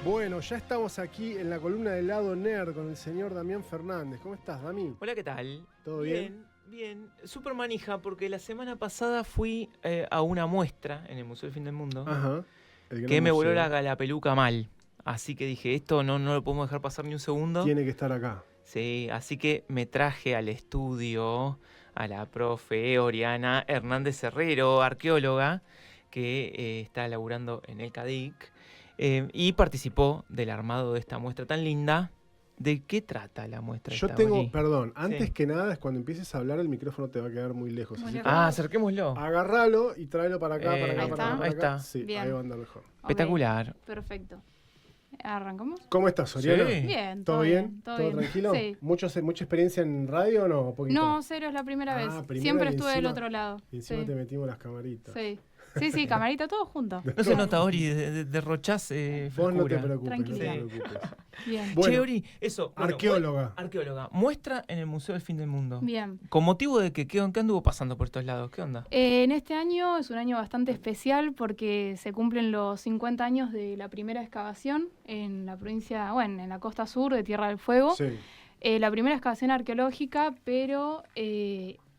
Bueno, ya estamos aquí en la columna del lado nerd con el señor Damián Fernández. ¿Cómo estás, Dami? Hola, ¿qué tal? ¿Todo bien? Bien. Súper manija, porque la semana pasada fui a una muestra en el Museo del Fin del Mundo. Ajá. Que me voló la peluca mal. Así que dije, esto no lo podemos dejar pasar ni un segundo. Tiene que estar acá. Sí, así que me traje al estudio a la profe Oriana Hernández Herrero, arqueóloga, que está laburando en el CADIC y participó del armado de esta muestra tan linda. ¿De qué trata la muestra? Yo tengo, perdón, antes que nada es cuando empieces a hablar el micrófono te va a quedar muy lejos. Acerquémoslo. Agárralo y tráelo para acá, para acá, ahí para acá. Ahí está. Sí, Bien. ahí va a andar mejor. Espectacular. Perfecto. ¿Arrancamos? ¿Cómo estás, Oriana? Sí. Bien, ¿Todo bien? ¿Todo ¿Todo bien? tranquilo? Sí. ¿Mucha experiencia en radio o no? ¿Poquito? No, cero, es la primera vez. primera Siempre y estuve del encima- otro lado. Y encima Sí. te metimos las camaritas. Sí, camarita, todo junto. No se nota, Ori, derrochás Vos no te frescura. preocupes, no Tranquilidad. te preocupes. Bien. Bueno, Che, Ori, eso. bueno, arqueóloga. Arqueóloga. Muestra en el Museo del Fin del Mundo. Bien. ¿Con motivo de que qué anduvo pasando por estos lados? ¿Qué onda? En este año es un año bastante especial porque se cumplen los 50 años de la primera excavación en la provincia, bueno, en la costa sur de Tierra del Fuego. Sí. La primera excavación arqueológica, pero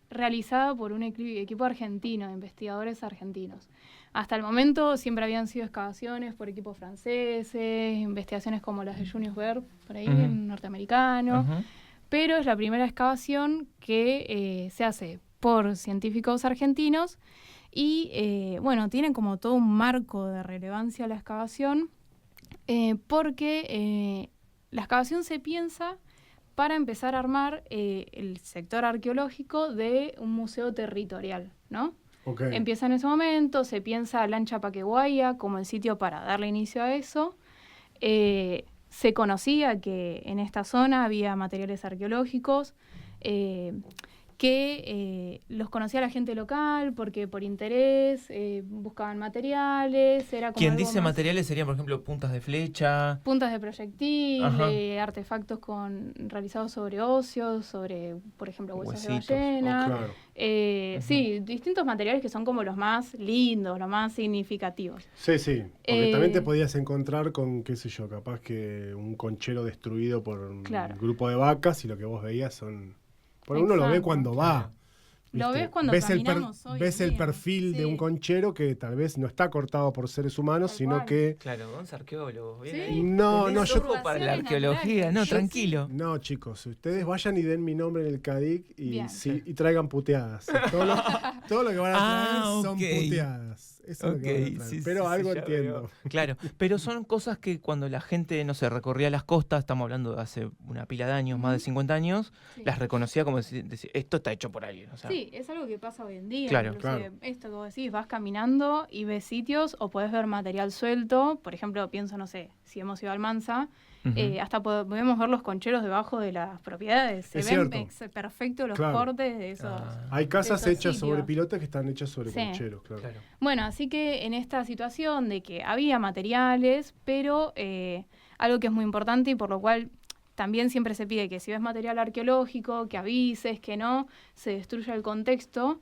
realizada por un equipo argentino, de investigadores argentinos. Hasta el momento siempre habían sido excavaciones por equipos franceses, investigaciones como las de Julius Baer, por ahí, Ujú. en norteamericano, Ujú. pero es la primera excavación que se hace por científicos argentinos y, bueno, tiene como todo un marco de relevancia la excavación porque la excavación se piensa para empezar a armar el sector arqueológico de un museo territorial, ¿no? Okay. Empieza en ese momento, se piensa Lancha Paquehuaya como el sitio para darle inicio a eso. Se conocía que en esta zona había materiales arqueológicos que los conocía la gente local porque por interés buscaban materiales. Era como Quien algo dice más- materiales serían, por ejemplo, puntas de flecha. puntas de proyectil, Ajá. Artefactos realizados sobre óseos, sobre, por ejemplo, huesos Huesitos. de ballena. Claro. Ujú. Sí, distintos materiales que son como los más lindos, los más significativos. Sí, porque también te Eh, podías encontrar con, qué sé yo, capaz que un conchero destruido por un Claro. grupo de vacas y lo que vos veías son... Porque uno lo ve Exacto. cuando va. Lo ¿viste? ves cuando caminamos hoy ves en el día. perfil de Sí. un conchero que tal vez no está cortado por seres humanos, Tal sino cual. que... Claro, vos arqueólogos. Sí. Bien ahí. No, Tenés no, yo... ojo para la Observaciones arqueología. No, naturales. tranquilo. No, chicos, ustedes vayan y den mi nombre en el CADIC y, Bien. y traigan puteadas. Todo lo que van a traer son ok. puteadas. Eso es lo que van a traer. sí, Pero sí, algo ya entiendo. veo. Claro, pero son cosas que cuando la gente, no sé, recorría las costas, estamos hablando de hace una pila de años, más de 50 años, Sí. las reconocía como decir, esto está hecho por alguien. O sea, Sí, es algo que pasa hoy en día. Claro. Inclusive, Claro. esto que vos decís, vas caminando y ves sitios o podés ver material suelto. Por ejemplo, pienso, no sé, si hemos ido al Mansa, ujú. hasta podemos ver los concheros debajo de las propiedades. Se Es ven cierto. perfectos los Claro. cortes de esos. Ah. Hay casas de esos hechas sobre sitios. pilotas que están hechas sobre Sí. concheros, claro. Claro. Bueno, así que en esta situación de que había materiales, pero algo que es muy importante y por lo cual también siempre se pide que si ves material arqueológico, que avises, que no se destruya el contexto,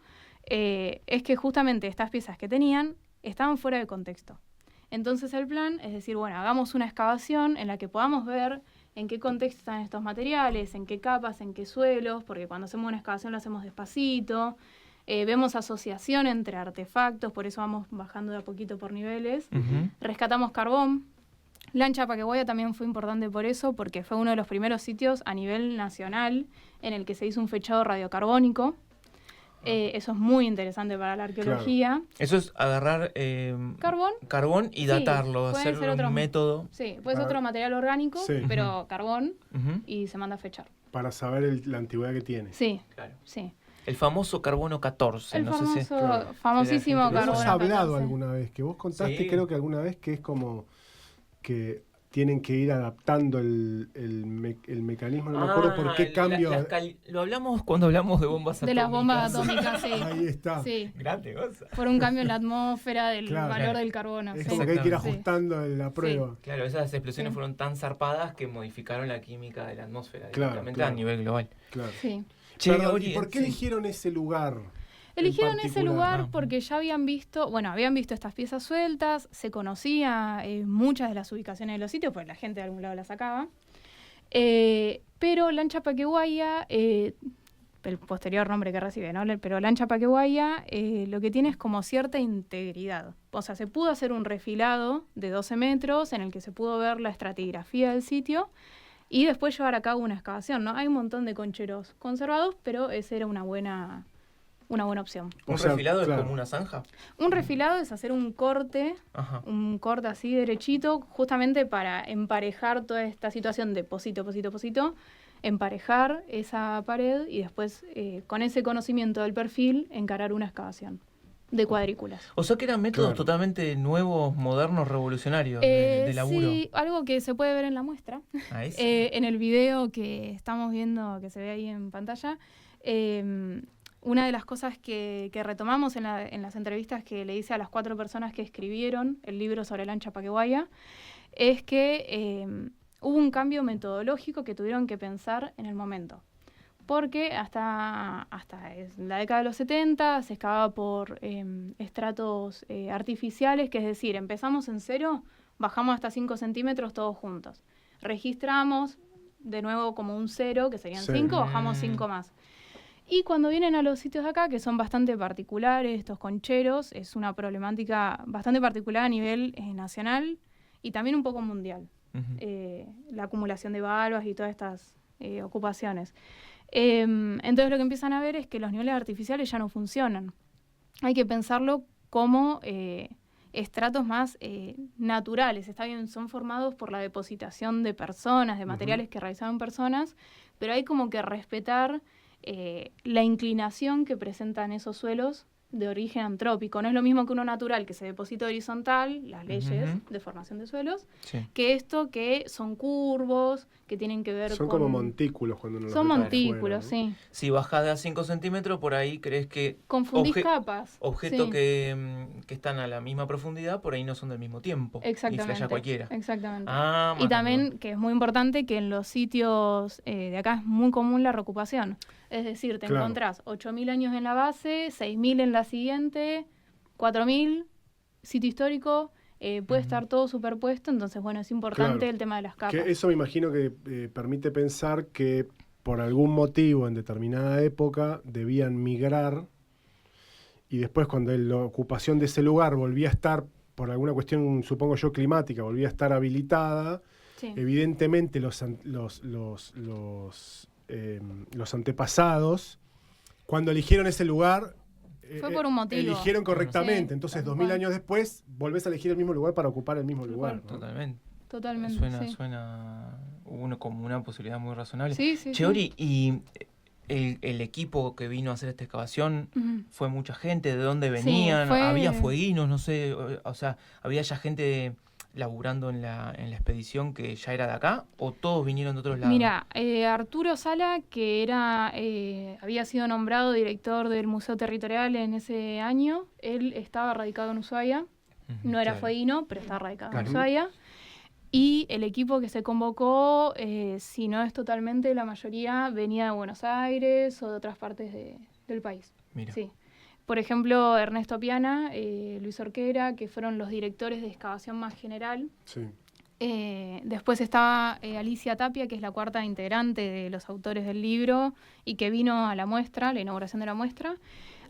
es que justamente estas piezas que tenían estaban fuera de contexto. Entonces el plan es decir, bueno, hagamos una excavación en la que podamos ver en qué contexto están estos materiales, en qué capas, en qué suelos, porque cuando hacemos una excavación lo hacemos despacito. Vemos asociación entre artefactos, por eso vamos bajando de a poquito por niveles. Ujú. Rescatamos carbón. Lancha Paquehuaya también fue importante por eso, porque fue uno de los primeros sitios a nivel nacional en el que se hizo un fechado radiocarbónico. Eso es muy interesante para la arqueología. Eso es agarrar Carbón, y Sí, datarlo, pueden hacer ser otros- un método. sí, puede ser Ah, otro material orgánico, sí. pero carbón, Ujú. y se manda a fechar. Para saber la antigüedad que tiene. Sí, Claro. sí. El famoso carbono 14, El no sé si... Claro. famosísimo Sí, la gente Lo Carbono hemos carbono hablado 14. alguna vez, que vos contaste, Sí. creo que alguna vez, que es como que tienen que ir adaptando el mecanismo, no me acuerdo por qué cambio. Lo hablamos cuando hablamos de bombas De atómicas. las bombas atómicas, sí. Ahí está. Sí. Grande cosa. Por un cambio en la atmósfera del Claro. valor del carbono. Es sí. como que hay que ir Exactamente. ajustando la prueba. Claro, esas explosiones Sí. fueron tan zarpadas que modificaron la química de la atmósfera Claro, directamente claro. a nivel global. Claro. Sí. Che, Perdón, Ori, ¿y por qué sí. eligieron ese lugar? Eligieron ese particular. lugar porque ya habían visto estas piezas sueltas, se conocía muchas de las ubicaciones de los sitios, porque la gente de algún lado las sacaba. Pero Lancha Paquehuaya, el posterior nombre que recibe, ¿no? Pero Lancha Paquehuaya lo que tiene es como cierta integridad. O sea, se pudo hacer un refilado de 12 metros en el que se pudo ver la estratigrafía del sitio y después llevar a cabo una excavación, ¿no? Hay un montón de concheros conservados, pero esa era una buena opción. ¿Un refilado es como una zanja? Un refilado es hacer un corte, un corte así derechito, justamente para emparejar toda esta situación de posito, emparejar esa pared y después, con ese conocimiento del perfil, encarar una excavación de cuadrículas. O sea que eran métodos totalmente nuevos, modernos, revolucionarios de laburo. Sí, algo que se puede ver en la muestra. En el video que estamos viendo, que se ve ahí en pantalla, una de las cosas que retomamos en las entrevistas que le hice a las 4 personas que escribieron el libro sobre Lancha Paquehuaya es que hubo un cambio metodológico que tuvieron que pensar en el momento. Porque hasta la década de los 70 se excavaba por estratos artificiales, que es decir, empezamos en 0, bajamos hasta 5 centímetros todos juntos. Registramos de nuevo como un 0, que serían 5, bajamos 5 más. Y cuando vienen a los sitios de acá, que son bastante particulares, estos concheros, es una problemática bastante particular a nivel nacional y también un poco mundial. La acumulación de valvas y todas estas ocupaciones. Entonces lo que empiezan a ver es que los niveles artificiales ya no funcionan. Hay que pensarlo como estratos más naturales. Está bien, son formados por la depositación de personas, de materiales que realizaron personas, pero hay como que respetar la inclinación que presentan esos suelos de origen antrópico. No es lo mismo que uno natural que se deposita horizontal, las leyes de formación de suelos, que esto que son curvos, que tienen que ver son como montículos cuando uno los ve. Son montículos, afuera, ¿no? sí. Si bajás de a 5 centímetros, por ahí crees que confundís capas. Objetos que están a la misma profundidad, por ahí no son del mismo tiempo. Exactamente. Y flasha cualquiera. Exactamente. Y también, que es muy importante, que en los sitios de acá es muy común la reocupación. Es decir, te encontrás 8.000 años en la base, 6.000 en la siguiente, 4.000, sitio histórico, puede estar todo superpuesto, entonces, bueno, es importante el tema de las capas. Que eso me imagino que permite pensar que por algún motivo en determinada época debían migrar y después cuando la ocupación de ese lugar volvía a estar, por alguna cuestión, supongo yo, climática, volvía a estar habilitada, evidentemente los antepasados, cuando eligieron ese lugar, fue por un motivo. Eligieron correctamente. Entonces, 2000 años después, volvés a elegir el mismo lugar para ocupar el mismo lugar, ¿no? Totalmente. Suena como una posibilidad muy razonable. Sí, Cheori, ¿y el equipo que vino a hacer esta excavación fue mucha gente? ¿De dónde venían? ¿Había fueguinos? No sé, o sea, ¿había ya gente laburando en la expedición que ya era de acá o todos vinieron de otros lados? Mira, Arturo Sala, que había sido nombrado director del Museo Territorial en ese año, él estaba radicado en Ushuaia, no era fueguino, pero estaba radicado en Ushuaia, y el equipo que se convocó, si no es totalmente, la mayoría venía de Buenos Aires o de otras partes del país. Mira. Sí. Por ejemplo, Ernesto Piana, Luis Orquera, que fueron los directores de excavación más general. Sí. Después estaba Alicia Tapia, que es la 4ª integrante de los autores del libro y que vino a la muestra, la inauguración de la muestra.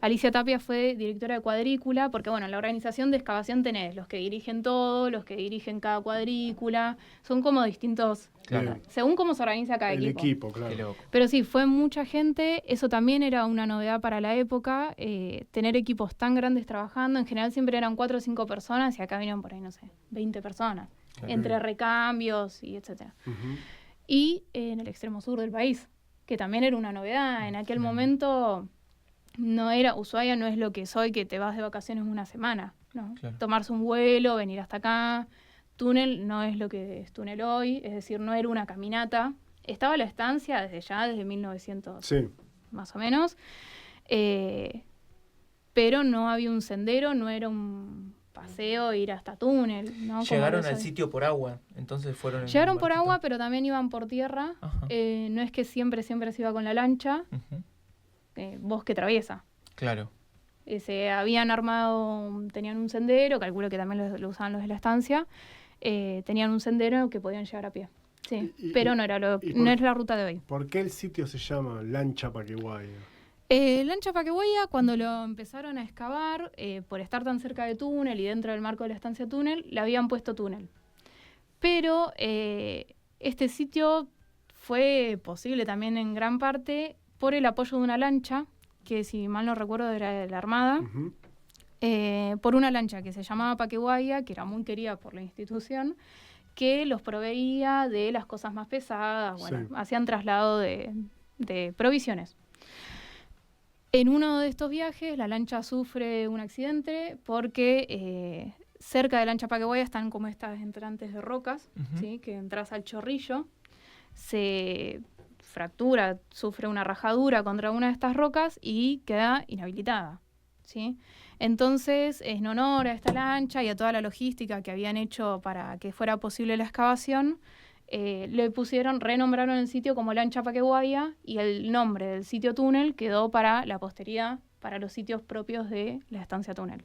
Alicia Tapia fue directora de cuadrícula, porque bueno, en la organización de excavación tenés los que dirigen todo, los que dirigen cada cuadrícula, son como distintos, según cómo se organiza cada equipo. El equipo, claro. Pero sí, fue mucha gente, eso también era una novedad para la época, tener equipos tan grandes trabajando, en general siempre eran 4 o 5 personas y acá vinieron por ahí, no sé, 20 personas, entre recambios y etcétera. Y en el extremo sur del país, que también era una novedad, en aquel momento... Ushuaia no es lo que es hoy, que te vas de vacaciones una semana, ¿no? Tomarse un vuelo, venir hasta acá. Túnel no es lo que es túnel hoy, es decir, no era una caminata. Estaba la estancia desde 1900, más o menos. Pero no había un sendero, no era un paseo ir hasta túnel, ¿no? Llegaron al sitio por agua, entonces fueron... Llegaron por agua, pero también iban por tierra. No es que siempre se iba con la lancha. Bosque traviesa. Claro. Se habían armado, tenían un sendero, calculo que también lo usaban los de la estancia, tenían un sendero que podían llegar a pie. Sí, pero no es la ruta de hoy. ¿Por qué el sitio se llama Lancha Paquehuaya? Lancha Paquehuaya, cuando lo empezaron a excavar, por estar tan cerca de túnel y dentro del marco de la estancia túnel, le habían puesto túnel. Pero este sitio fue posible también en gran parte por el apoyo de una lancha, que si mal no recuerdo era de la Armada, por una lancha que se llamaba Paquehuaya, que era muy querida por la institución, que los proveía de las cosas más pesadas, bueno, hacían traslado de provisiones. En uno de estos viajes, la lancha sufre un accidente porque cerca de Lancha Paquehuaya están como estas entrantes de rocas, ¿sí? Que entras al Chorrillo, se fractura, sufre una rajadura contra una de estas rocas y queda inhabilitada, ¿sí? Entonces, en honor a esta lancha y a toda la logística que habían hecho para que fuera posible la excavación, renombraron el sitio como Lancha Paquehuaya y el nombre del sitio túnel quedó para la posteridad, para los sitios propios de la estancia túnel.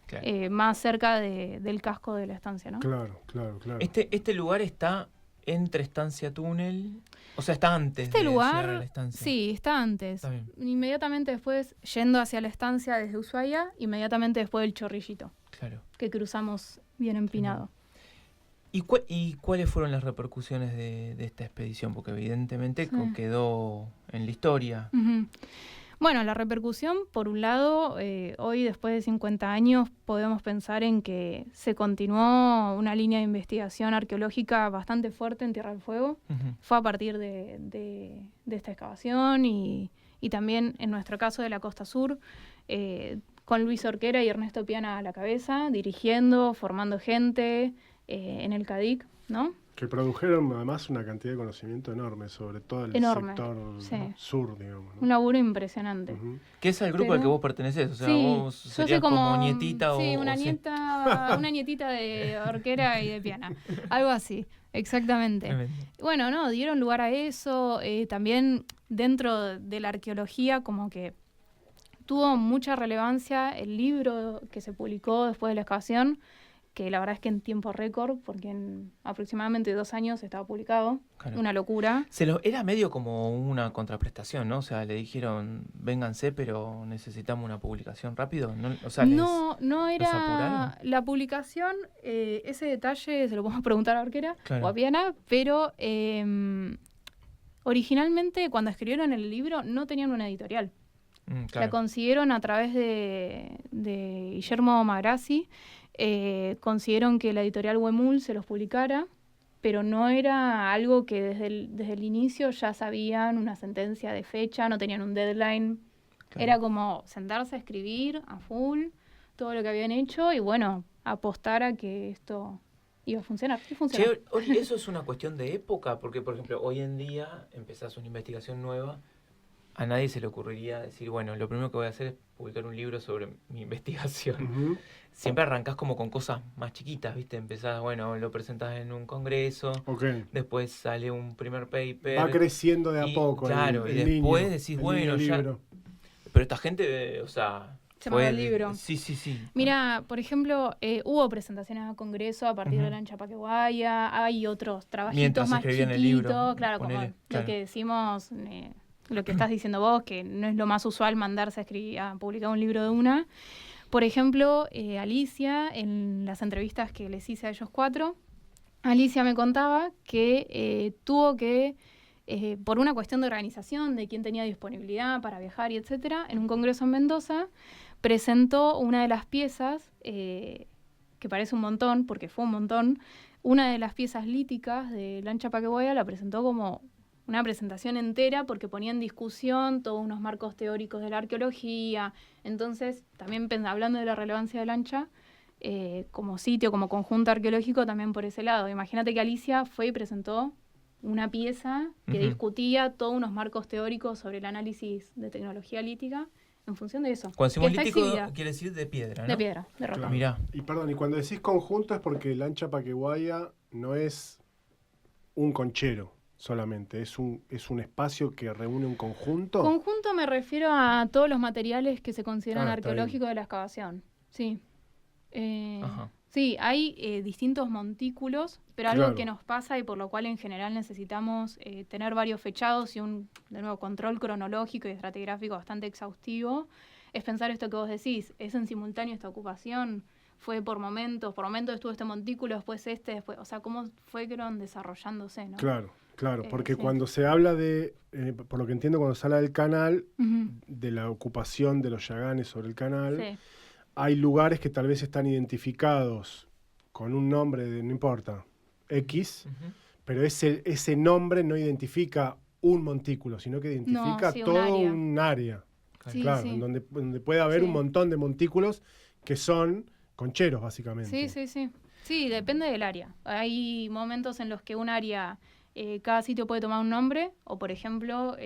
Claro. Más cerca del casco de la estancia, ¿no? Claro. Este lugar está entre estancia túnel, o sea, está antes de llegar a la estancia. Sí, está antes. Está inmediatamente después, yendo hacia la estancia desde Ushuaia, inmediatamente después del Chorrillito. Claro. Que cruzamos bien empinado. ¿Y cuáles fueron las repercusiones de esta expedición? Porque evidentemente quedó en la historia. Bueno, la repercusión, por un lado, hoy después de 50 años podemos pensar en que se continuó una línea de investigación arqueológica bastante fuerte en Tierra del Fuego. Fue a partir de esta excavación y también en nuestro caso de la Costa Sur, con Luis Orquera y Ernesto Piana a la cabeza, dirigiendo, formando gente en el CADIC, ¿no? Que produjeron además una cantidad de conocimiento enorme sobre todo el sector sur, digamos, ¿no? Un laburo impresionante. ¿Qué es el grupo al que vos pertenecés? O sea, vos serías como nietita sí, una nietita de Orquera y de Piana. Algo así, exactamente. Bueno, no, dieron lugar a eso. También dentro de la arqueología como que tuvo mucha relevancia el libro que se publicó después de la excavación, que la verdad es que en tiempo récord, porque en aproximadamente 2 años estaba publicado. Claro. Una locura. Era medio como una contraprestación, ¿no? O sea, le dijeron, vénganse, pero necesitamos una publicación rápido. ¿No? O sea, no era la publicación, ese detalle se lo podemos preguntar a Orquera o a Piana, pero originalmente cuando escribieron el libro no tenían una editorial. Claro. La consiguieron a través de Guillermo Magrassi. Consiguieron que la editorial Huemul se los publicara, pero no era algo que desde el inicio ya sabían una sentencia de fecha, no tenían un deadline. Claro. Era como sentarse a escribir a full todo lo que habían hecho y bueno, apostar a que esto iba a funcionar. ¿Qué funcionó? Che, ¿eso es una cuestión de época? Porque, por ejemplo, hoy en día empezás una investigación nueva, a nadie se le ocurriría decir, bueno, lo primero que voy a hacer es publicar un libro sobre mi investigación. Siempre arrancás como con cosas más chiquitas, ¿viste? Empezás, bueno, lo presentás en un congreso, después sale un primer paper. Va creciendo de a poco. Claro, y después decís, bueno, ya... Pero esta gente, o sea... Se llama el libro. Sí. Mira, por ejemplo, hubo presentaciones a congreso a partir de Lancha Paquehuaya, hay otros trabajitos más chiquitos, claro, como lo que decimos... lo que estás diciendo vos, que no es lo más usual mandarse a publicar un libro de una. Por ejemplo, Alicia, en las entrevistas que les hice a ellos 4, Alicia me contaba que tuvo que, por una cuestión de organización, de quién tenía disponibilidad para viajar y etcétera, en un congreso en Mendoza, presentó una de las piezas, que parece un montón, porque fue un montón, una de las piezas líticas de Lancha Paquehuaya la presentó como una presentación entera porque ponía en discusión todos unos marcos teóricos de la arqueología. Entonces, también hablando de la relevancia de Lancha, como sitio, como conjunto arqueológico, también por ese lado. Imagínate que Alicia fue y presentó una pieza que discutía todos unos marcos teóricos sobre el análisis de tecnología lítica en función de eso. Cuando decimos lítico quiere decir de piedra, ¿no? De piedra, de roca. Claro. Mirá. Y perdón, y cuando decís conjunto es porque Lancha Paquehuaya no es un conchero. solamente? ¿Es un espacio que reúne un conjunto? Conjunto me refiero a todos los materiales que se consideran Ah, está arqueológicos de la excavación. Sí. Ajá. Sí, hay distintos montículos, pero algo Claro. que nos pasa y por lo cual en general necesitamos tener varios fechados y de nuevo, control cronológico y estratigráfico bastante exhaustivo, es pensar esto que vos decís, es en simultáneo esta ocupación, fue por momentos estuvo este montículo, después después, o sea, cómo fueron desarrollándose, ¿no? Claro, porque sí. cuando se habla por lo que entiendo, cuando se habla del canal, Ujú. de la ocupación de los yaganes sobre el canal, Sí. hay lugares que tal vez están identificados con un nombre de, no importa, X, Ujú. pero ese nombre no identifica un montículo, sino que identifica sí, un todo área. un área. Sí, Claro, sí. en donde puede haber Sí. un montón de montículos que son concheros, básicamente. Sí, sí, sí. Sí, depende del área. Hay momentos en los que un área, cada sitio puede tomar un nombre, o por ejemplo,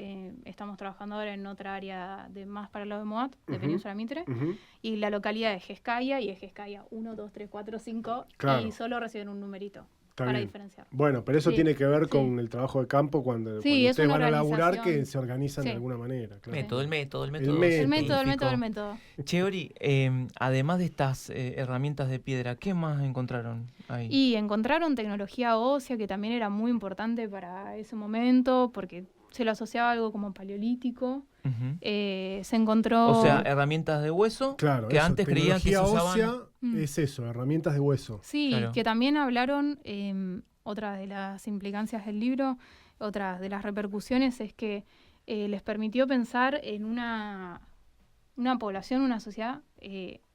estamos trabajando ahora en otra área más para el lado de Moat, de Ujú. Península Mitre, Ujú. y la localidad es Jescaya, y es Jescaya 1, 2, 3, 4, 5, Claro. y solo reciben un numerito Está para bien. diferenciar. Bueno, pero eso Sí, tiene que ver sí. con el trabajo de campo cuando Sí, es ustedes una van a laburar, que organización. se organizan de Sí. alguna manera. Claro. Método, el método método. El método, científico. el método. Che, Ori, además de estas herramientas de piedra, ¿qué más encontraron ahí? Y encontraron tecnología ósea, que también era muy importante para ese momento, porque se lo asociaba a algo como paleolítico. Ujú. Se encontró... O sea, herramientas de hueso Claro, que eso, antes creían que se tecnología usaban. ósea Mm. es eso, herramientas de hueso. Sí, Claro. que también hablaron, otra de las implicancias del libro, otra de las repercusiones es que les permitió pensar en una población, una sociedad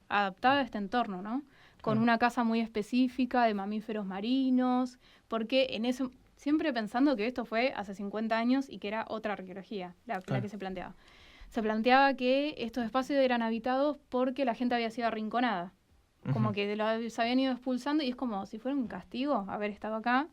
adaptada a este entorno, ¿no? Con Claro. una casa muy específica de mamíferos marinos, porque siempre pensando que esto fue hace 50 años y que era otra arqueología, la Claro. que se planteaba. Se planteaba que estos espacios eran habitados porque la gente había sido arrinconada. Como Ujú. que se habían ido expulsando y es como si fuera un castigo haber estado acá.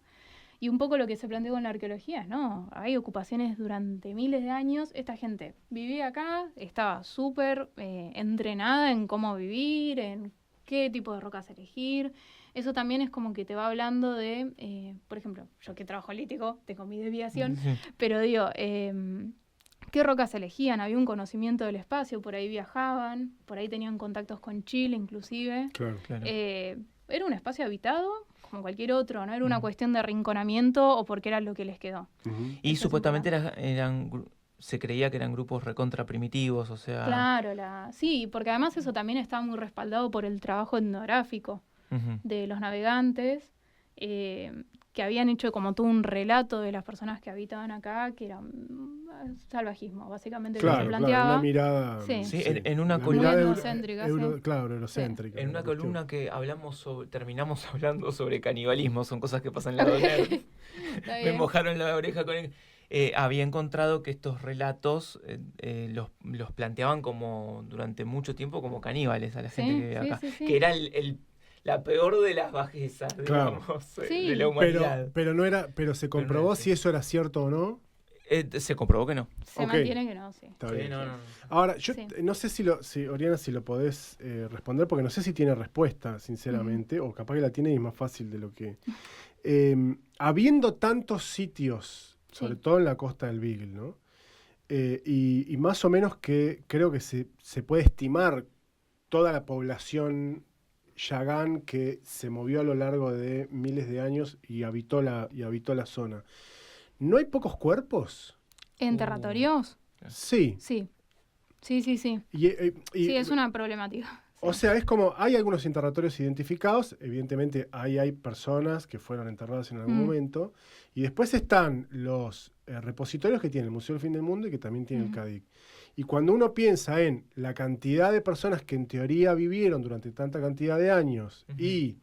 Y un poco lo que se planteó con la arqueología, ¿no? Hay ocupaciones durante miles de años. Esta gente vivía acá, estaba súper entrenada en cómo vivir, en qué tipo de rocas elegir. Eso también es como que te va hablando de, por ejemplo, yo que trabajo lítico, tengo mi desviación, Sí. pero digo, ¿qué rocas elegían? Había un conocimiento del espacio, por ahí viajaban, por ahí tenían contactos con Chile inclusive. Claro. Claro. Era un espacio habitado como cualquier otro, no era una Mm. cuestión de arrinconamiento o porque era lo que les quedó. Ujú. Y Eso es supuestamente se creía que eran grupos recontra primitivos, o sea. Claro, sí, porque además eso también estaba muy respaldado por el trabajo etnográfico Ujú. de los navegantes, que habían hecho como todo un relato de las personas que habitaban acá, que era salvajismo, básicamente lo que Claro, se claro, planteaba. una mirada. Sí. Sí, en una la columna- mirada Muy eurocéntrica, sí. Claro, eurocéntrica. En la una cuestión. columna que terminamos hablando sobre canibalismo, son cosas que pasan en la Nerd. Está Me bien. mojaron la oreja con él. Había encontrado que estos relatos los planteaban como durante mucho tiempo como caníbales a la gente que vivía acá. sí. Que era la peor de las bajezas, Claro. digamos, Sí. de la humanidad. pero se comprobó sí. si eso era cierto o no. Se comprobó que no. Se Ok. mantiene que no, sí. Está Sí, bien. no. Ahora, yo Sí. no sé Oriana, si lo podés responder, porque no sé si tiene respuesta, sinceramente, o capaz que la tiene y es más fácil de lo que... habiendo tantos sitios, sobre Sí. todo en la costa del Beagle, ¿no? Y más o menos que creo que se puede estimar toda la población yagán que se movió a lo largo de miles de años y habitó la zona. ¿No hay pocos cuerpos? ¿En territorios? Sí. Sí. Sí. Y Sí, es una problemática. O sea, es como, hay algunos enterratorios identificados, evidentemente ahí hay personas que fueron enterradas en algún momento, y después están los repositorios que tiene el Museo del Fin del Mundo y que también tiene el CADIC. Y cuando uno piensa en la cantidad de personas que en teoría vivieron durante tanta cantidad de años y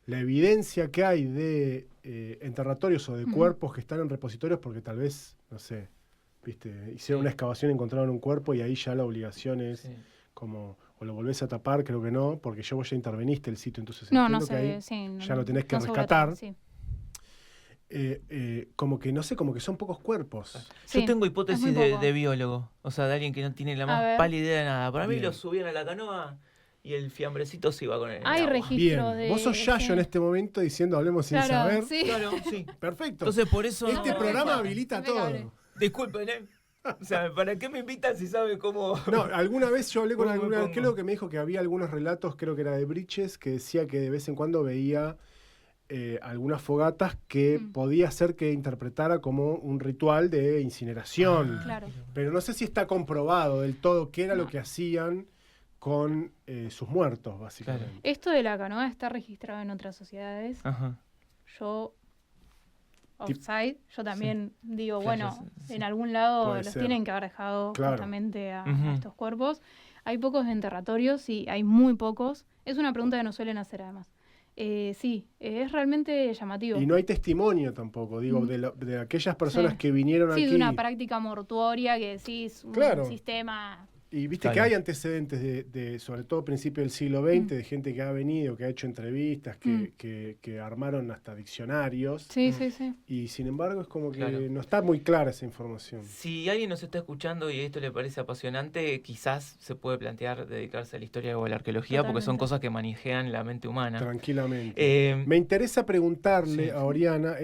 la evidencia que hay de enterratorios o de cuerpos que están en repositorios porque tal vez, no sé, viste, hicieron una excavación, encontraron un cuerpo y ahí ya la obligación es Sí. como, o lo volvés a tapar, creo que no, porque vos ya interveniste el sitio, entonces No entiendo que sé, ahí sí. ya lo tenés que no seguro rescatar. todo, sí. Como que, no sé, como que son pocos cuerpos. Sí, Yo tengo es hipótesis muy poco. de biólogo, o sea, de alguien que no tiene la A más ver. pálida idea de nada. Para mí Bien. los subían a la canoa y el fiambrecito se iba con el Hay agua. registro Bien, vos sos Yayo en este momento diciendo hablemos sin Claro, saber. sí. Claro, sí. Perfecto. Entonces por eso... este no, programa no, habilita impecable. todo. Disculpen, O sea, ¿para qué me invitan si sabe cómo...? No, alguna vez yo hablé con ¿Cómo me algún pongo? arqueólogo que me dijo que había algunos relatos, creo que era de Briches, que decía que de vez en cuando veía algunas fogatas que podía ser que interpretara como un ritual de incineración. Claro. Pero no sé si está comprobado del todo qué era No. lo que hacían con sus muertos, básicamente. Claro. Esto de la canoa está registrado en otras sociedades. Ajá. Yo, offside, yo también digo, Claro, bueno, sí. en algún lado Puede los ser. tienen que haber dejado Claro. justamente a Ujú. estos cuerpos. Hay pocos enterratorios, sí, hay muy pocos. Es una pregunta que nos suelen hacer además. Sí, es realmente llamativo. Y no hay testimonio tampoco, digo, de aquellas personas Sí. que vinieron Sí, aquí. de una práctica mortuoria que decís, un Claro. sistema... Y viste Claro. que hay antecedentes de sobre todo a principios del siglo XX, de gente que ha venido, que ha hecho entrevistas, que armaron hasta diccionarios. Sí, sí, sí. Y sin embargo es como que Claro. no está muy clara esa información. Si alguien nos está escuchando y esto le parece apasionante, quizás se puede plantear dedicarse a la historia o a la arqueología, porque son Totalmente. cosas que manejan la mente humana. Tranquilamente. Me interesa preguntarle sí. a Oriana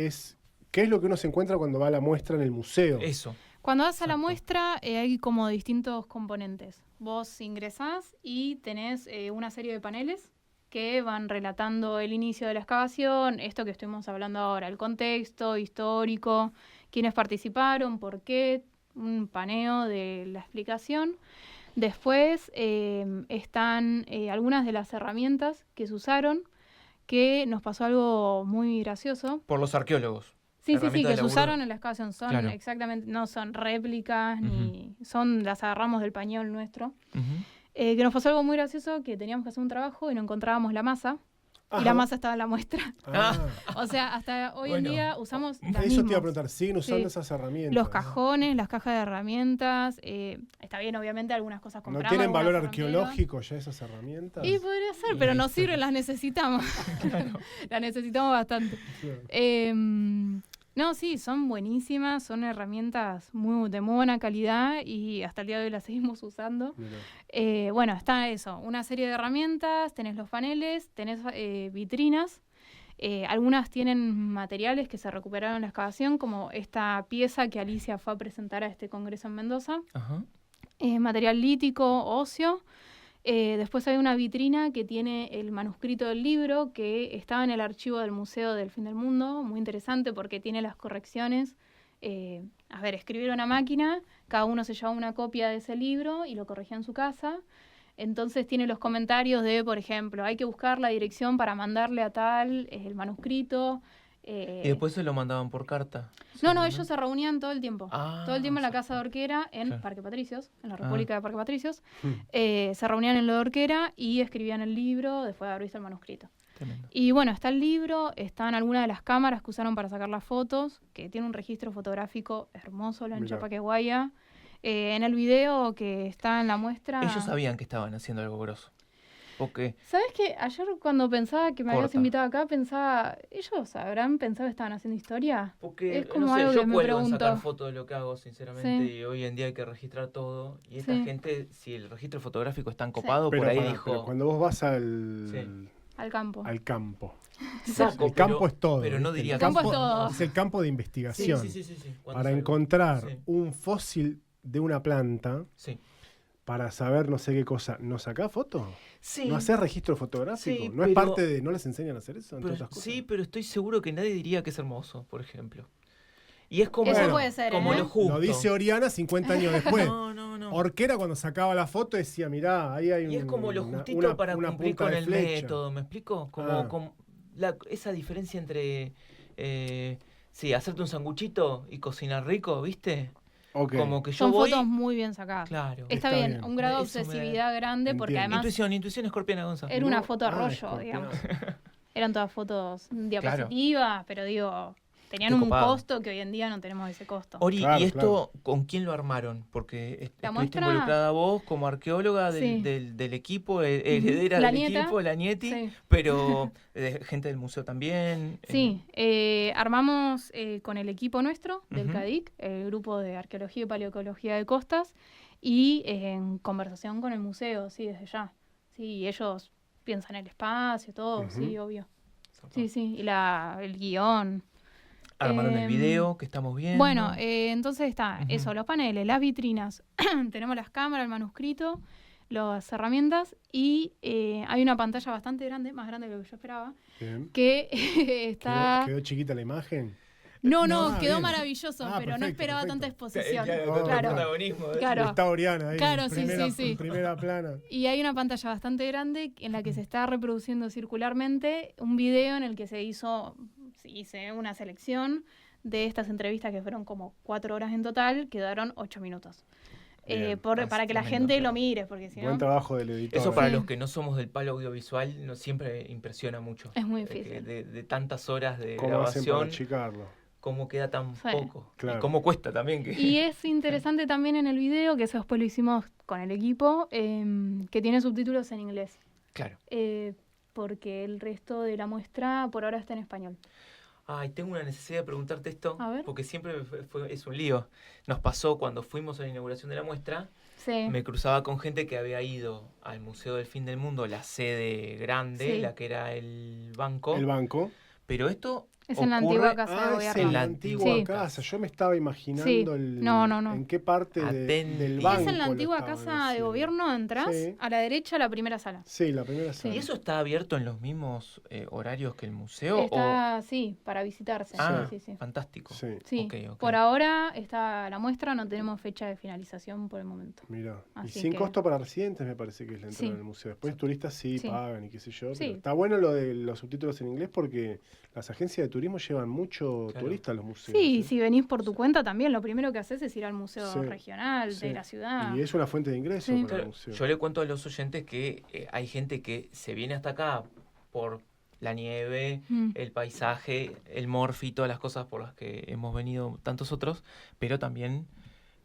¿qué es lo que uno se encuentra cuando va a la muestra en el museo? Eso. Cuando vas a la Exacto. muestra hay como distintos componentes. Vos ingresás y tenés una serie de paneles que van relatando el inicio de la excavación, esto que estuvimos hablando ahora, el contexto histórico, quiénes participaron, por qué, un paneo de la explicación. Después están algunas de las herramientas que se usaron, que nos pasó algo muy gracioso. Por los arqueólogos. Sí, Herramientas que de se laburo. usaron en la excavación. Son Claro. exactamente, no son réplicas, ni las agarramos del pañol nuestro. Ujú. Que nos pasó algo muy gracioso, que teníamos que hacer un trabajo y no encontrábamos la masa. Ajá. Y la masa estaba en la muestra. Ah, O sea, hasta hoy Bueno. en día usamos las eso te iba a mismas. preguntar, ¿siguen usando Sí. esas herramientas? Los cajones, las cajas de herramientas. Está bien, obviamente, algunas cosas ¿No compramos. tienen valor algunas se rompieron. arqueológico ya esas herramientas? Y podría ser, pero no sirven, las necesitamos. Las necesitamos bastante. Claro. No, sí, son buenísimas, son herramientas de muy buena calidad y hasta el día de hoy las seguimos usando. Mirá. Bueno, está eso, una serie de herramientas, tenés los paneles, tenés vitrinas, algunas tienen materiales que se recuperaron en la excavación, como esta pieza que Alicia fue a presentar a este congreso en Mendoza, Ajá. material lítico, óseo. Después hay una vitrina que tiene el manuscrito del libro que estaba en el archivo del Museo del Fin del Mundo, muy interesante porque tiene las correcciones. Escribieron a máquina, cada uno se llevaba una copia de ese libro y lo corregía en su casa. Entonces tiene los comentarios de, por ejemplo, hay que buscar la dirección para mandarle a tal el manuscrito. Y después se lo mandaban por carta. No, ellos se reunían todo el tiempo. Ah, Todo el tiempo en la sí. Casa de Orquera, en Claro. Parque Patricios, en la República de Parque Patricios. Mm. Se reunían en lo de Orquera y escribían el libro después de haber visto el manuscrito. Tremendo. Y bueno, está el libro, están algunas de las cámaras que usaron para sacar las fotos, que tiene un registro fotográfico hermoso, la en Mirá. Chapaqueguaya. En el video que está en la muestra... Ellos sabían que estaban haciendo algo grosso. Porque ¿Sabes qué? Ayer cuando pensaba que me habías Corta. invitado acá, pensaba, ¿ellos habrán pensado que estaban haciendo historia? Porque, Es como no sé, algo yo que me cuelgo en pregunto. sacar fotos de lo que hago, sinceramente, Sí. y hoy en día hay que registrar todo. Y esta Sí. gente, si el registro fotográfico es tan copado, Pero, por ahí pará, dijo... pero cuando vos vas al Al campo. campo. Saco, El campo pero- es todo. Pero no ¿viste? diría El El campo campo es todo. es el campo de Sí, investigación. sí. Cuando Para salgo. encontrar Sí. un fósil de una planta, Sí. para saber no sé qué cosa, ¿no sacás foto? Sí. ¿No haces registro fotográfico? Sí, ¿No es pero- parte de, no les enseñan a hacer eso, entre Pero- otras cosas? sí, pero estoy seguro que nadie diría que es hermoso, por ejemplo. Y es como, Eso puede ser, como ¿eh? lo justo. Lo dice Oriana 50 años después. No. Orquera cuando sacaba la foto decía, mirá, ahí hay Y es como lo una- justito una- para una cumplir punta con de el flecha. método, ¿me explico? Como, Ah. como esa diferencia entre, hacerte un sanguchito y cocinar rico, ¿viste? Ok. Como que yo Son voy... fotos muy bien sacadas. Claro. Está Está bien, bien. un grado de Eso me- obsesividad grande porque Entiendo. además Intuición escorpiana, Gonzalo. era una No, foto a rollo, escorpión. digamos. Eran todas fotos diapositivas, pero digo, tenían Qué un copado. costo que hoy en día no tenemos ese costo. Ori, Claro, ¿y esto con quién lo armaron? Porque ¿La estuviste muestra? involucrada vos como arqueóloga Sí. del equipo, heredera La del nieta. equipo, la Nieti, Sí. pero gente del museo también. Sí, armamos con el equipo nuestro del Ujú. CADIC, el grupo de Arqueología y Paleoecología de Costas, y en conversación con el museo, sí, desde ya. Sí, ellos piensan el espacio, todo, Ujú. sí, obvio. Zarpado. Sí, sí, y el guión. Armaron el Em, video que estamos viendo. Bueno, entonces está Ujú. eso, los paneles, las vitrinas, tenemos las cámaras, el manuscrito, las herramientas y hay una pantalla bastante grande, más grande de lo que yo esperaba, Bien. que está... ¿Quedó chiquita la imagen? No, No, quedó bien. maravilloso, pero no Perfecto, esperaba tanta perfecto. exposición. con Claro, protagonismo. claro. Está Oriana ahí Claro, en, sí, primera, sí, sí. en primera plana. Y hay una pantalla bastante grande en la que se está reproduciendo circularmente un video en el que hice una selección de estas entrevistas que fueron como 4 horas en total, quedaron 8 minutos. Bien. Para que la Tremendo. gente lo mire, porque si Buen no, trabajo del editor. Eso para Sí. los que no somos del palo audiovisual nos siempre impresiona mucho. es muy Que difícil. de tantas horas de ¿Cómo hacen para grabación, achicarlo? cómo queda tan Sí. poco. Claro. Y cómo cuesta también. Y es interesante también en el video, que eso después lo hicimos con el equipo, que tiene subtítulos en inglés, Claro. porque el resto de la muestra por ahora está en español. Ay, tengo una necesidad de preguntarte esto, A ver. porque siempre es un lío. Nos pasó cuando fuimos a la inauguración de la muestra, Sí. me cruzaba con gente que había ido al Museo del Fin del Mundo, la sede grande, Sí. la que era el banco. El banco. Pero esto Es en la ocurre- antigua casa de Es gobierno. en la La antigua antigua casa. Yo me estaba imaginando Sí. el, No. en qué parte Atenti. del Y banco. Es en la lo antigua estaban casa de haciendo. gobierno, entras, Sí. a la derecha la primera sala. Sí, la primera sala. ¿Y eso está abierto en los mismos horarios que el museo? Está, sí, para visitarse. Ah, Sí, sí. fantástico. Sí, Sí, Ok. por ahora está la muestra, no tenemos fecha de finalización por el momento. mira. Y Así sin que- costo para residentes me parece que es la entrada Sí. del museo. Después turistas sí, Sí. pagan y qué sé yo. Sí. Pero está bueno lo de los subtítulos en inglés porque las agencias de turismo llevan mucho Claro. turista a los museos. Sí, ¿eh? si venís por tu cuenta también, lo primero que haces es ir al museo Sí. regional Sí. de la ciudad. Y es una fuente de ingreso Sí. para Claro, el museo. yo le cuento a los oyentes que hay gente que se viene hasta acá por la nieve, Mm. el paisaje, el morfi, todas las cosas por las que hemos venido tantos otros, pero también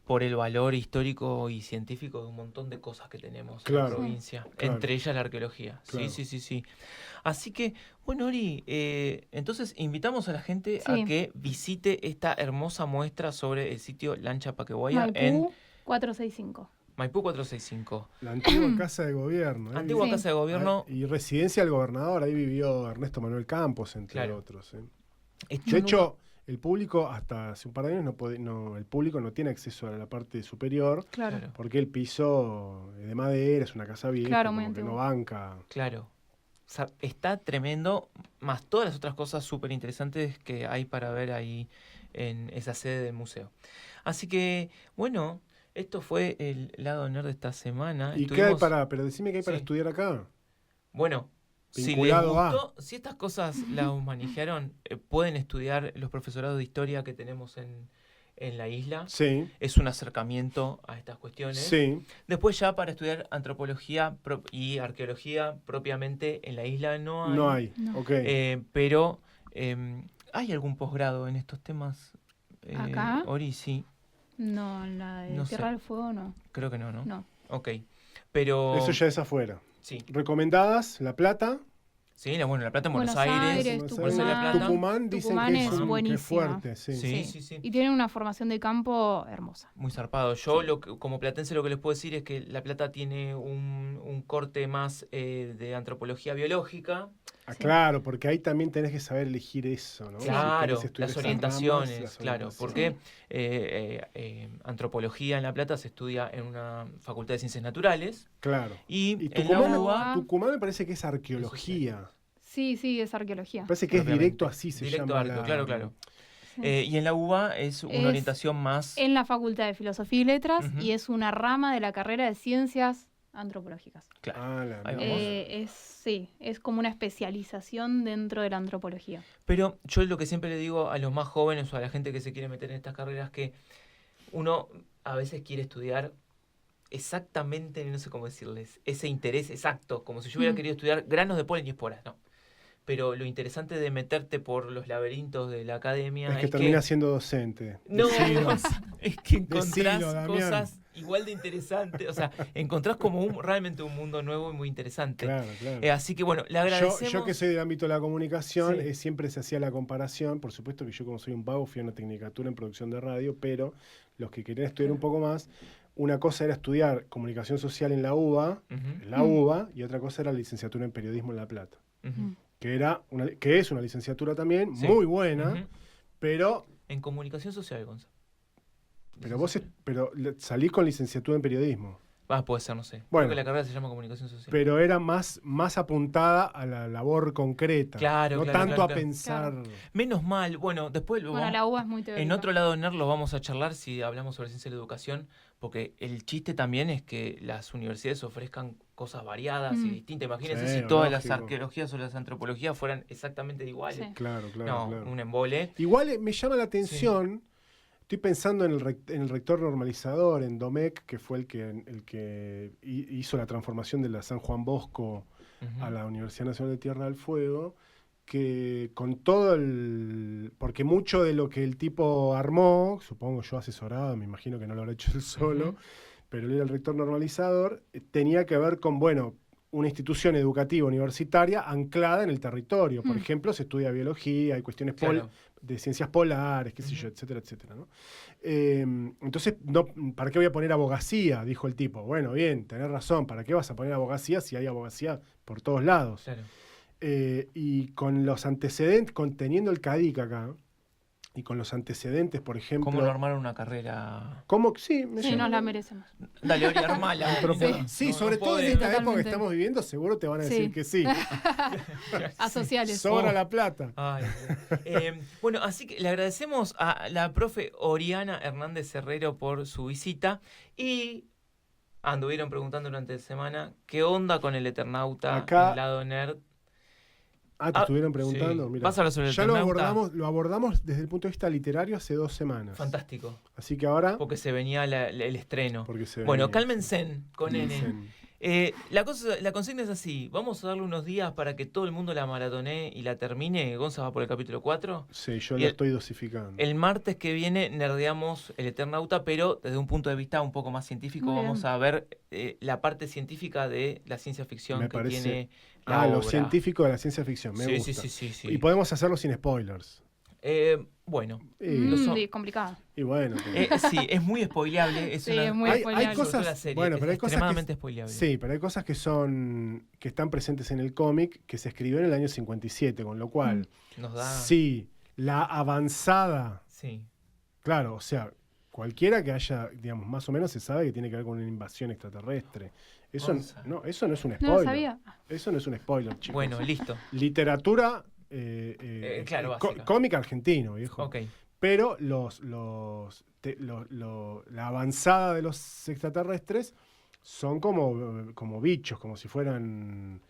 por el valor histórico y científico de un montón de cosas que tenemos en la Claro. provincia, Claro. entre ellas la arqueología. Claro. Sí. Así que, bueno, Ori, entonces invitamos a la gente Sí. a que visite esta hermosa muestra sobre el sitio Lancha Paquehuaya en Maipú 465. Maipú 465. La antigua casa de gobierno. ¿eh? Antigua Sí. casa de gobierno. Y residencia del gobernador. Ahí vivió Ernesto Manuel Campos, entre Claro. otros. ¿eh? Yo De nunca- hecho, el público, hasta hace un par de años, el público no tiene acceso a la parte superior Claro. Claro. porque el piso es de madera, es una casa vieja, Claro, como muy que no antiguo. banca. Claro. O sea, está tremendo, más todas las otras cosas súper interesantes que hay para ver ahí en esa sede del museo. Así que, bueno, esto fue el lado nerd de esta semana. ¿Y qué hay Estuvimos- pero decime qué hay para Sí. estudiar acá? Bueno, si les Vinculado a. gustó, si estas cosas las manejaron, pueden estudiar los profesorados de historia que tenemos en la isla. Sí, Es un acercamiento a estas cuestiones. sí. Después ya para estudiar antropología y arqueología propiamente en la isla no hay. No hay. No. Ok. Pero ¿hay algún posgrado en estos temas? ¿Acá? Ori, sí, No, la de No sé. Tierra del Fuego no. creo que no, ¿no? No. Ok, pero... Eso ya es afuera. Sí, Recomendadas, La Plata. sí, La Plata en Buenos Buenos Aires. Aires, Buenos Buenos Aires, La Tucumán. Plata. Tucumán dicen Tucumán que es es, que es buenísima. fuerte, sí. Sí. Y tienen una formación de campo hermosa. Muy zarpado. Yo, como platense, lo que les puedo decir es que La Plata tiene un corte más de antropología biológica. Ah, Sí. claro, porque ahí también tenés que saber elegir eso, ¿no? Si Claro, querés estudiar las esas orientaciones, ramas, las claro, orientaciones. porque antropología en La Plata se estudia en una facultad de ciencias naturales Claro. y, Y en la Tucumán, UBA, Tucumán me parece que es arqueología. Sí, es arqueología. Me parece que es Propiamente. directo así se Directo llama. arqueo, claro. Sí. Y en la UBA es una Es orientación más... En la Facultad de Filosofía y Letras Ujú. y es una rama de la carrera de Ciencias Antropológicas. Claro. Ah, la Ahí mierda. vamos. Es como una especialización dentro de la antropología. Pero yo lo que siempre le digo a los más jóvenes o a la gente que se quiere meter en estas carreras que uno a veces quiere estudiar exactamente, no sé cómo decirles, ese interés exacto, como si yo hubiera Mm. querido estudiar granos de polen y esporas, ¿no? Pero lo interesante de meterte por los laberintos de la academia Es que termina siendo docente. no, Decilo. es que encontrás Decilo, Damián. cosas igual de interesantes, o sea, encontrás como realmente un mundo nuevo y muy interesante. Claro, claro. Así que bueno, le agradecemos. Yo que soy del ámbito de la comunicación, Sí. siempre se hacía la comparación. Por supuesto que yo como soy un vago fui a una tecnicatura en producción de radio, pero los que querían estudiar un poco más, una cosa era estudiar comunicación social en la UBA, y otra cosa era la licenciatura en periodismo en La Plata, que es una licenciatura también Sí. muy buena, pero En comunicación social, Gonzalo. pero salís con licenciatura en periodismo. Puede ser, no sé. Bueno. Creo que la carrera se llama comunicación social. Pero era más apuntada a la labor concreta. Claro, no claro, tanto claro, a claro. pensar. Menos mal. Bueno, después lo Bueno, vamos- la UBA es muy teórica. en otro lado nerd lo vamos a charlar si hablamos sobre ciencia de la educación, porque el chiste también es que las universidades ofrezcan cosas variadas y distintas. Imagínense Sí, si todas las lógico. arqueologías o las antropologías fueran exactamente iguales. Sí. Claro, No, claro. un embole. Igual me llama la atención. Estoy pensando en el rector normalizador, en Domecq, que fue el que hizo la transformación de la San Juan Bosco Ujú. a la Universidad Nacional de Tierra del Fuego, que con todo porque mucho de lo que el tipo armó, supongo yo asesorado, me imagino que no lo habrá hecho él solo, Ujú. pero él era el rector normalizador, tenía que ver con, bueno, una institución educativa universitaria anclada en el territorio. Por ejemplo, se estudia biología, hay cuestiones Claro. de ciencias polares, qué sé yo, etcétera, etcétera, ¿no? Entonces, ¿para qué voy a poner abogacía? Dijo el tipo. Bueno, bien, tenés razón, ¿para qué vas a poner abogacía si hay abogacía por todos lados? Claro. Y con los antecedentes, teniendo el CADIC acá, y con los antecedentes, por ejemplo... ¿Cómo no armaron una carrera? ¿Cómo? Sí, Sí, nos la merecemos. Dale, Ori, armala. Sí, sobre todo en esta época que estamos viviendo, seguro te van a decir Sí. que sí. Asociales. Sobra la plata. Ay, bueno, así que le agradecemos a la profe Oriana Hernández Herrero por su visita y anduvieron preguntando durante la semana qué onda con el Eternauta, Acá- el lado nerd. Te estuvieron preguntando. Sí. Mirá. ¿Vas a hablar sobre el Ya lo Eternauta? lo abordamos desde el punto de vista literario hace 2 semanas. Fantástico, Así que ahora... porque se venía el estreno. Porque se Bueno, venía. cálmense con N. Dicen. La consigna es así, vamos a darle unos días para que todo el mundo la maratonee y la termine. Gonza va por el capítulo 4. Sí, yo Y lo el- estoy dosificando. El martes que viene nerdeamos el Eternauta, pero desde un punto de vista un poco más científico. Muy bien. Vamos a ver la parte científica de la ciencia ficción Me que parece- tiene la lo obra. científico de la ciencia ficción, me Sí, gusta. sí. Y podemos hacerlo sin spoilers. Bueno, Y, Sí, complicado. y bueno. pero- sí, es muy spoileable. Sí, es muy hay spoileable. cosas, Sobre todo la serie, bueno, es pero hay cosas extremadamente que, spoileable. sí, pero hay cosas que están presentes en el cómic que se escribió en el año 57, con lo cual, Nos da... sí, la avanzada, Sí. claro, o sea, cualquiera que haya, digamos, más o menos se sabe que tiene que ver con una invasión extraterrestre. Eso Gonza. eso no es un spoiler. No lo sabía. Eso no es un spoiler, chicos. Bueno, listo. Literatura, Claro, básica. cómic argentino, viejo. Ok. Pero la avanzada de los extraterrestres son como bichos, como si fueran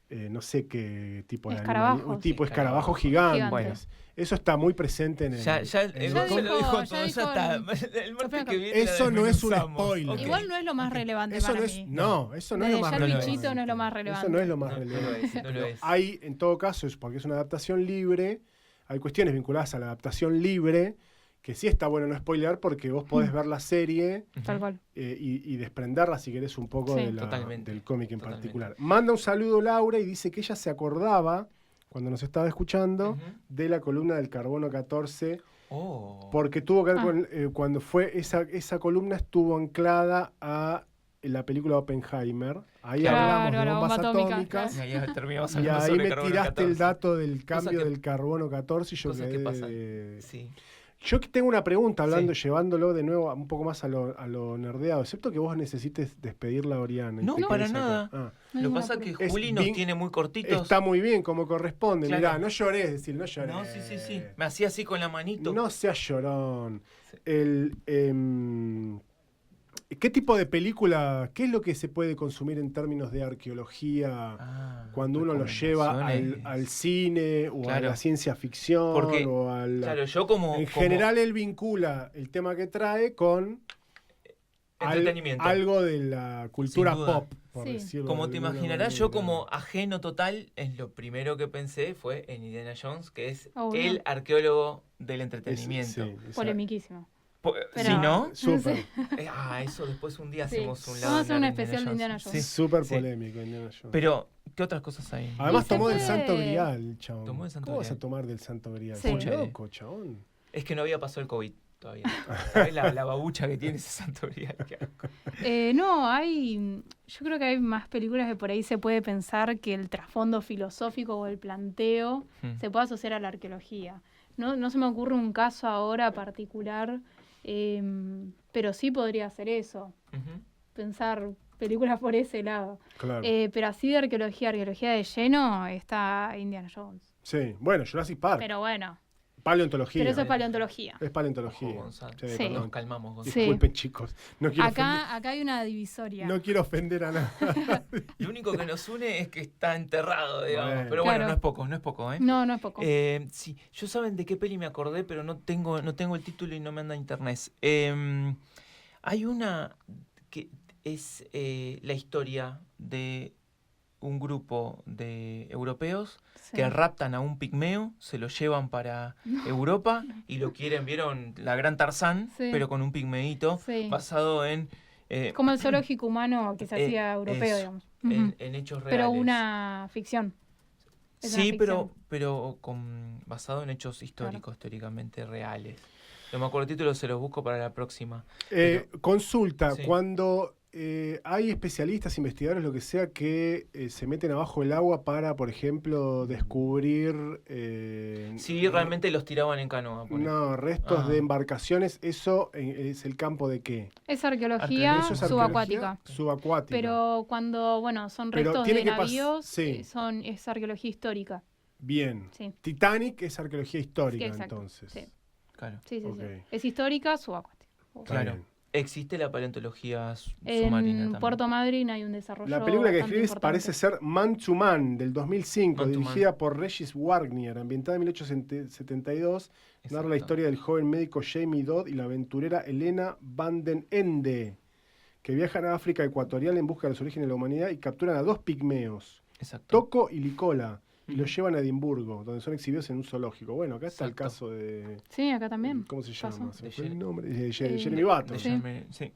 no sé qué tipo de Escarabajos. un tipo Sí, escarabajos escarabajos. gigantes. Gigantes. Eso está muy presente en el. Ya, en Ya el Gonza cómic. lo dijo todo, ya ya dijo está. El martes que viene la Eso no es un desmenuzamos. spoiler. Ok. Igual no es lo más relevante Eso para no es, mí. no, eso no es lo Desde más ya el relevante. bichito no es lo más relevante. Eso no es lo más No, no lo relevante. es, no lo Pero es. hay, en todo caso, porque es una adaptación libre, hay cuestiones vinculadas a la adaptación libre, que sí está bueno no spoilear porque vos podés ver la serie Tal cual. y desprenderla si querés un poco Sí. Totalmente, del cómic en totalmente. particular. Manda un saludo Laura y dice que ella se acordaba, cuando nos estaba escuchando, Ujú. de la columna del Carbono 14, Oh. porque tuvo que ver Ah. con cuando fue esa columna estuvo anclada a la película Oppenheimer. Ahí Claro, hablamos de la bombas bomba atómica, atómicas. Y ahí terminamos Y hablando ahí sobre me carbono tiraste 14. el dato del cambio que- del carbono 14 y yo Cosas que quedé pasan. Sí. Yo tengo una pregunta, hablando, Sí. llevándolo de nuevo un poco más a lo nerdeado, excepto que vos necesites despedirla a Oriana. y No, te para quedes acá. nada. Ah, No hay Lo que ningún pasa es que apuro. Es Juli nos bien- tiene muy cortitos. está muy bien, como corresponde. Claro. Mirá, no llorés, decir, no llorés. No, sí. Me hacía así con la manito. No seas llorón. Sí. ¿Qué tipo de película, qué es lo que se puede consumir en términos de arqueología Ah, cuando uno lo lleva recomendaciones. al cine o a Claro. la ciencia ficción Porque, o a la... Claro, yo como. En como general él vincula el tema que trae con entretenimiento. algo de la cultura Sin duda. pop, por Sí. decirlo Como de te alguna imaginarás, manera. yo como ajeno total, en lo primero que pensé fue en Indiana Jones, que es Obvio. el arqueólogo del Es- entretenimiento. sí, esa- Polemiquísimo. Si Pero- no, Súper, eso después un día Sí. hacemos un lado. Vamos a hacer un nerd especial de Indiana Sí. Jones. súper Sí. polémico Indiana Jones. Pero, ¿qué otras cosas hay? Además Y se tomó del puede- Santo Grial, chabón. Tomó del Santo ¿Cómo vas a Grial. tomar del Santo Grial? Sí. Sos loco, chabón. Es que no había pasado el COVID. todavía. ¿Sabés la babucha que tiene ese santo grial? Qué asco. Yo creo que hay más películas que por ahí se puede pensar que el trasfondo filosófico o el planteo se puede asociar a la arqueología. No se me ocurre un caso ahora particular, pero sí podría ser eso, pensar películas por ese lado. Claro. Pero así de arqueología de lleno, está Indiana Jones. Sí, bueno, Jurassic Park. Pero bueno, Paleontología. pero eso es paleontología. Es paleontología. Ojo, Gonzalo. Sí, Sí. perdón. Nos calmamos, Gonzalo. Disculpen, chicos. No quiero Acá hay una divisoria. no quiero ofender a nada. Lo único que nos une es que está enterrado, digamos. Bueno. Pero bueno, Claro. no es poco, ¿eh? No es poco. Sí, yo saben de qué peli me acordé, pero no tengo el título y no me anda internet. Hay una que es la historia de un grupo de europeos Sí. que raptan a un pigmeo, se lo llevan para Europa y lo quieren, ¿vieron? La gran Tarzán, Sí. pero con un pigmeíto Sí. basado en... Como el zoológico humano que se hacía europeo, eso, digamos. en hechos reales. Pero una ficción. Es una Sí, ficción. pero basado en hechos históricos, históricamente reales. No me acuerdo el título, se los busco para la próxima. Consulta, Sí. cuando hay especialistas, investigadores, lo que sea, que se meten abajo del agua para, por ejemplo, descubrir... Sí, realmente los tiraban en canoa. por No, restos Ah. de embarcaciones, ¿eso es el campo de qué? Es arqueología ¿Eso es subacuática. arqueología? Subacuática. Pero cuando, son Pero restos tiene de que navíos, sí. es arqueología histórica. Bien. Sí. Titanic es arqueología histórica, Sí, exacto. entonces. Sí. Claro, Sí. Ok. Es histórica subacuática. Está claro. bien. Existe la paleontología submarina En también. Puerto Madryn hay un desarrollo. La película que bastante escribes importante. parece ser Man to Man, del 2005, Man to dirigida por Regis Wagner, ambientada en 1872. Narra la Exacto. historia del joven médico Jamie Dodd y la aventurera Elena van den Ende, que viajan a África ecuatorial en busca de los orígenes de la humanidad y capturan a 2 pigmeos, Exacto. Toco y Licola, y Ujú. los llevan a Edimburgo, donde son exhibidos en un zoológico. Bueno, acá está el Exacto. caso de... Sí, acá también. ¿Cómo se llama? pasó. Se me De fue el Jer- nombre. De Eh, Jeremy Button. De Sí. Jeremy- sí.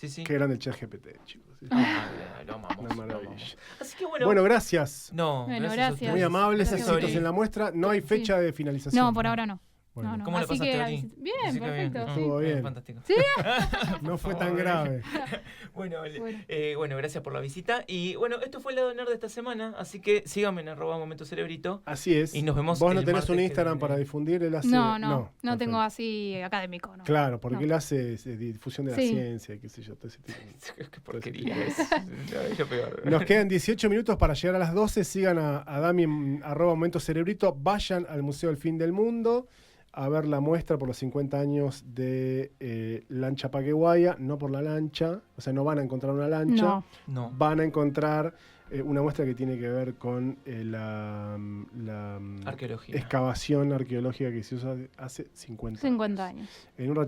Sí. Qué grande el ChatGPT, chicos. Ah, lo amamos. Una lo maravilla. amamos. Así que bueno. Bueno, gracias. No, Bueno, gracias. a gracias. ustedes. Muy amables, Gracias, éxitos Ori. en la muestra. No hay Sí. fecha de finalización. No, por ahora no. Bueno, No. ¿Cómo la Así pasaste, que Ori? bien, Así que perfecto. bien. Sí. Estuvo bien. Fantástico. Sí. No fue tan Por grave. Bueno, Bueno. bueno, gracias por la visita. Y bueno, esto fue el lado nerd de esta semana. Así que síganme en @momentocerebrito. Así es. Y nos vemos Vos no el tenés martes un que Instagram viene. para difundir, él hace... No perfecto. tengo así académico. No. Claro, porque No. él hace difusión de la Sí. ciencia, qué sé yo, todo ese tipo. Qué porquería es. No, es lo peor. Nos quedan 18 minutos para llegar a las 12. Sigan a Dami en @momentocerebrito. Vayan al Museo del Fin del Mundo a ver la muestra por los 50 años de Lancha Paqueguaya. No por la lancha, o sea, no van a encontrar una lancha. No. No. Van a encontrar una muestra que tiene que ver con la Arqueología. excavación arqueológica que se usa hace 50 50 años. En un